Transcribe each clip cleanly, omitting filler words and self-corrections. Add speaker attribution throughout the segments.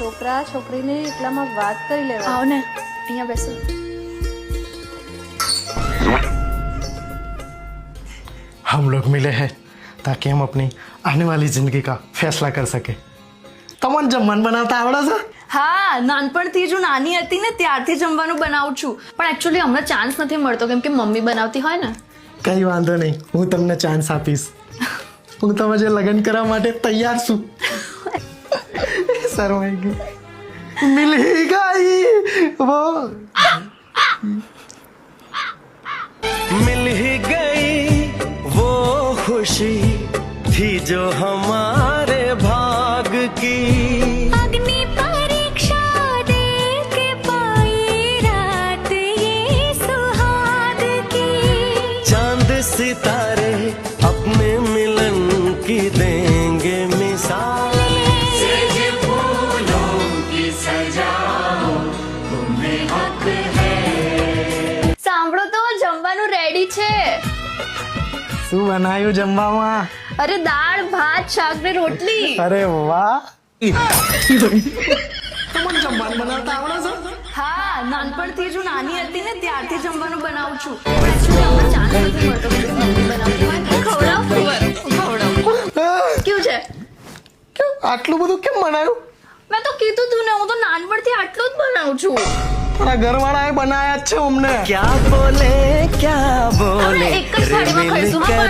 Speaker 1: છોકરા છોકરીને એકલામાં વાત કરી લેવા.
Speaker 2: आओ ने અહીંયા બેસો.
Speaker 3: हम लोग मिले हैं ताकि हम अपनी आने वाली जिंदगी का फैसला कर सके. તમને જમવાનું બનાવતા આવડે છે?
Speaker 2: હા, નાનપણથી જ હું નાની હતી ને ત્યારથી જમવાનું બનાવું છું, પણ એકચ્યુઅલી હમણાં ચાન્સ નથી મળતો કેમ કે મમ્મી બનાવતી હોય ને.
Speaker 3: કઈ વાંધો નહીં, હું તમને ચાન્સ આપીશ. હું તમારે લગ્ન કરવા માટે તૈયાર છું. શરમાઈ ગઈ. મિલ ही गई वो
Speaker 4: मिल ही गई वो खुशी थी जो हमारे भाग की
Speaker 5: अग्नि परीक्षा दे के पाई रात ये सुहाग की
Speaker 4: चांद सितारे अपने मिलन की देंगे मिसाल
Speaker 2: સાંભળો તો જમવાનું રેડી છે.
Speaker 3: શું બનાવ્યું જમવામાં?
Speaker 2: અરે દાળ ભાત શાક ને રોટલી.
Speaker 3: અરે વાહ. તમને જમવાનું બનાવતા આવડે છે?
Speaker 2: હા, નાનપણથી જ હું નાની હતી ને ત્યારથી જમવાનું બનાવું છું. Actually હમણાં ચાન્સ નથી મળતો કેમ કે મમ્મી બનાવતી હોય ને. ખવડાવ. કેવું છે?
Speaker 3: આટલું બધું કેમ બનાવ્યું?
Speaker 2: મેં તો કીધું તું ને, હું તો નાનપણથી આટલું જ બનાવું છું.
Speaker 3: મારા ઘરવાળાએ બનાયા જ છે અમને.
Speaker 4: क्या बोले क्या बोले
Speaker 2: આપણે એક જ થાળીમાં ખાઈશું, હા,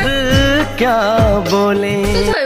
Speaker 4: क्या बोले
Speaker 2: શું થયું?